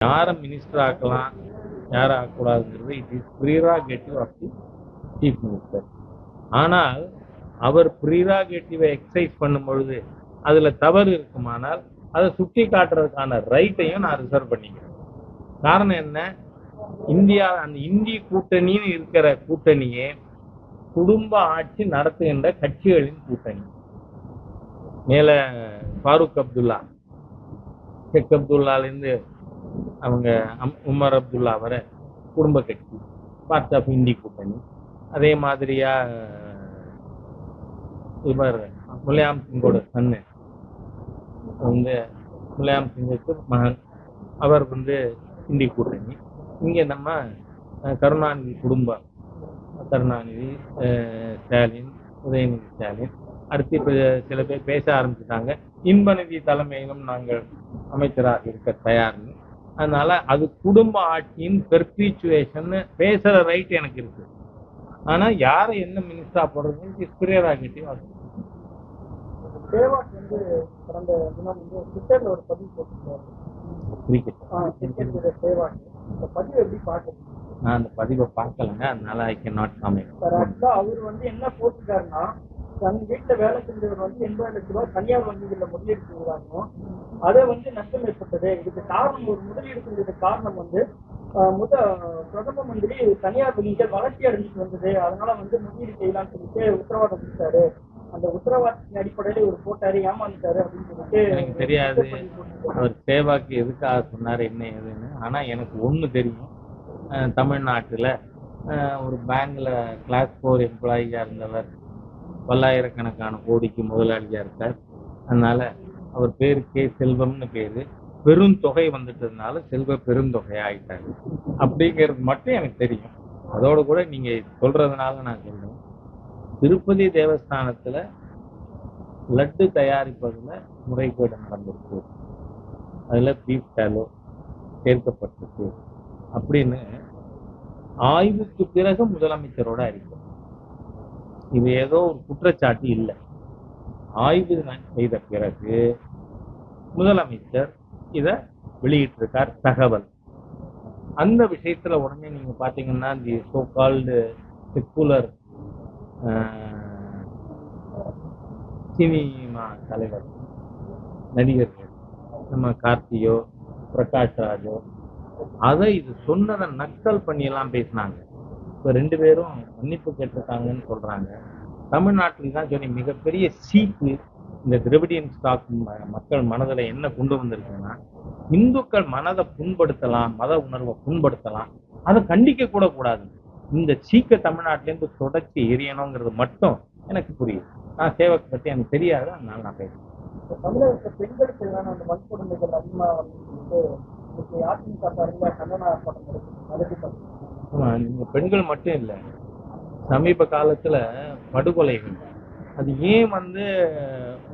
யாரை மினிஸ்டர் ஆக்கலாம், யாரை ஆக்கக்கூடாதுங்கிறது it is prerogative of the chief minister. ஆனால் அவர் ப்ரீராகேட்டிவை எக்ஸசைஸ் பண்ணும் பொழுது அதுல தவறு இருக்குமானால் அதை சுட்டி காட்டுறதுக்கான ரைட்டையும் நான் ரிசர்வ் பண்ணிக்கிறேன். காரணம் என்ன? இந்தியா அந்த இந்திய கூட்டணின்னு இருக்கிற கூட்டணியே குடும்ப ஆட்சி நடத்துகின்ற கட்சிகளின் கூட்டணி. மேல ஃபாரூக் அப்துல்லா, ஷேக் அப்துல்லாலேருந்து அவங்க உமர் அப்துல்லா வர குடும்ப கட்சி, பார்ட் ஆஃப் இந்திய கூட்டணி. அதே மாதிரியா இவர் முலாயம் சிங்கோட சன்னு வந்து முலாயம் சிங்குக்கு மகன், அவர் வந்து இந்திய கூட்டணி. இங்கே நம்ம கருணாநிதி குடும்பம், கருணாநிதி, ஸ்டாலின், உதயநிதி ஸ்டாலின். அடுத்து இப்போ சில பேர் பேச ஆரம்பிச்சுட்டாங்க, இன்பநிதி தலைமையிலும் நாங்கள் அமைச்சராக இருக்க தயார்னு. அதனால அது குடும்ப ஆட்சியின் பெர்பீச்சுவேஷன் பேசுற ரைட் எனக்கு இருக்கு. ஆனா யாரை என்ன மினிஸ்டரா போடுறது ப்ரீராகேட்டிவ். சேவாக் வந்து கடந்த தினம் வந்து ட்விட்டர்ல ஒரு பதிவு போட்டிருக்காரு. சேவாக் இந்த பதிவு எப்படி பார்க்கணும்? நான் அந்த பதிவை பார்க்கலங்க, அதனால ஐ கேன் நாட் காமெண்ட். அவர் வந்து என்ன போட்டிருக்காருன்னா, தன் வீட்டுல வேலை செஞ்சவர் வந்து 80 லட்சம் ரூபாய் தனியார் வங்கிகள்ல முதலீடு செய்வதாகவும் அதை வந்து நஷ்டம் ஏற்பட்டது. இதுக்கு காரணம், ஒரு முதலீடு செஞ்சதுக்கு காரணம் வந்து பிரதம மந்திரி தனியார் வங்கிகள் வளர்ச்சி அடைஞ்சிட்டு வந்தது, அதனால வந்து முதலீடு செய்யலாம்னு சொல்லிட்டு உத்தரவாதம் கொடுத்தாரு. அந்த உத்தரவாதத்தின் அடிப்படையில இவர் போட்டாரு, ஏமாந்துட்டாரு அப்படின்னு சொல்லிட்டு. எனக்கு தெரியாது அவர் சேவாக்கு எதுக்காக சொன்னாரு என்ன ஏதுன்னு. ஆனா எனக்கு ஒண்ணு தெரியும், தமிழ்நாட்டுல ஒரு பேங்க்ல கிளாஸ் 4 எம்ப்ளாயியா இருந்தவர் பல்லாயிரக்கணக்கான கோடிக்கு முதலாளியா இருக்கார். அதனால அவர் பேரு கே செல்வம்னு பேரு, பெருந்தொகை வந்துட்டதுனால செல்வ பெருந்தொகையா ஆயிட்டாரு அப்படிங்கிறது மட்டும் எனக்கு தெரியும். அதோட கூட நீங்க சொல்றதுனால நான் சொல்றேன், திருப்பதி தேவஸ்தானத்துல லட்டு தயாரிப்பதுல முறைகேடு நடந்திருக்கு, அதுல பீஃப் டாலோ சேர்க்கப்பட்டிருக்கு அப்படின்னு ஆய்வுக்கு பிறகு முதலமைச்சரோட அறிக்கை. இது ஏதோ ஒரு குற்றச்சாட்டு இல்லை, ஆய்வு செய்த பிறகு முதலமைச்சர் இத வெளியிட்டிருக்கார் தகவல். அந்த விஷயத்துல உடனே நீங்க பாத்தீங்கன்னா the so called secular cinema தலைவர் நடிகர்கள் நம்ம கார்த்தியோ பிரகாஷ் ராஜோ அதை இது சொன்னதை நக்கல் பண்ணி எல்லாம் பேசினாங்க. இப்ப 2 பேரும் மன்னிப்பு கேட்டிருக்காங்கன்னு சொல்றாங்க. தமிழ்நாட்டில் தான் சொல்லி மிகப்பெரிய சீப்பு இந்த திராவிடியன் ஸ்டாக் மக்கள் மனதில் என்ன கொண்டு வந்திருக்குன்னா, இந்துக்கள் மனதை புண்படுத்தலாம், மத உணர்வை புண்படுத்தலாம், அதை கண்டிக்க கூட கூடாது. இந்த சீக்க தமிழ்நாட்டிலேருந்து தொடர்ச்சி எரியணுங்கிறது மட்டும் எனக்கு புரியுது. நான் சேவக் பத்தி எனக்கு தெரியாது, அதனால நான் பேசுறேன். தமிழகத்தில் பெண்களுக்கு எதிரான அந்த வன்கொடுமைகள் அதிகமாக அதிமுக சார்பில் கண்டன ஆர்ப்பாட்டம். நீங்க பெண்கள் மட்டும் இல்லை, சமீப காலத்துல படுகொலைகள், அது ஏன் வந்து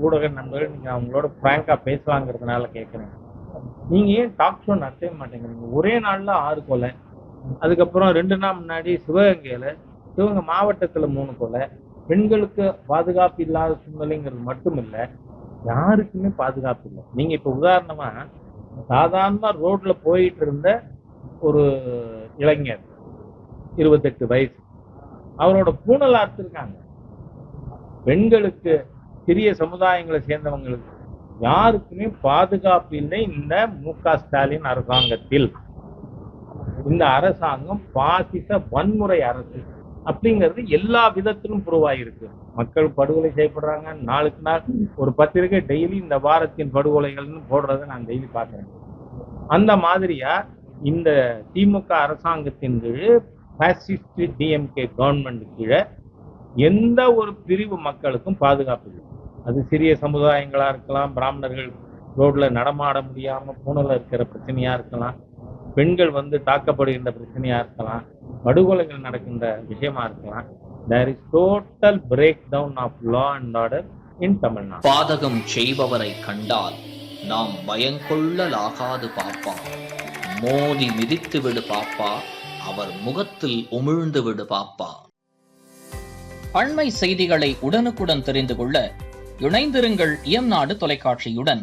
ஊடக நண்பர்கள் நீங்க அவங்களோட பிராங்கா பேசலாங்கிறதுனால கேட்குறேன். நீங்க ஏன் டாக் ஷோ நடத்தவே மாட்டேங்கிறீங்க? ஒரே நாள்ல 6 கொலை, அதுக்கப்புறம் 2 நாள் முன்னாடி சிவகங்கையில, சிவகங்கை மாவட்டத்துல 3 கொலை. பெண்களுக்கு பாதுகாப்பு இல்லாத சூழ்நிலைங்கிறது மட்டும் இல்லை, யாருக்குமே பாதுகாப்பு இல்லை. நீங்க இப்ப உதாரணமா சாதாரணமா ரோட்ல போயிட்டு இருந்த ஒரு இளைஞர் 28 வயசு, அவரோட பூணல் அறுத்திருக்காங்க. பெண்களுக்கு, சிறிய சமுதாயங்களை சேர்ந்தவங்களுக்கு யாருக்குமே பாதுகாப்பு இல்லை. இந்த மு.க. ஸ்டாலின் அரசாங்கத்தில், இந்த அரசாங்கம் பாசிச வன்முறை அரசு அப்படிங்கிறது எல்லா விதத்திலும் புருவாயிருக்கு. மக்கள் படுகொலை செய்யப்படுறாங்க. நாளுக்கு நாள் ஒரு பத்திரிகை டெய்லி இந்த வாரத்தின் படுகொலைகள்னு போடுறத நான் டெய்லி பார்க்கிறேன். அந்த மாதிரியா இந்த திமுக அரசாங்கத்தின் கீழ், பாசிஸ்ட் டிஎம்கே கவர்மெண்ட் கீழே எந்த ஒரு பிரிவு மக்களுக்கும் பாதுகாப்பு இல்லை. அது சிறிய சமுதாயங்களா இருக்கலாம், பிராமணர்கள் ரோட்ல நடமாட முடியாம பூனல இருக்கிற பிரச்சனையா இருக்கலாம், பெண்கள் வந்து தாக்கப்படுகின்ற பிரச்சனையா இருக்கலாம், படுகொலைகள் நடக்கின்ற விஷயமா இருக்கலாம். There is total breakdown of law and order in Tamil Nadu. பாதகம் செய்பவரை கண்டால் நாம் பயங்கொள்ளலாகாது பாப்பா, மோதி மிதித்து விடு பாப்பா, அவர் முகத்தில் உமிழ்ந்து விடு பாப்பா. அண்மை செய்திகளை உடனுக்குடன் தெரிந்து கொள்ள இணைந்திருங்கள் இயம்நாடு தொலைக்காட்சியுடன்.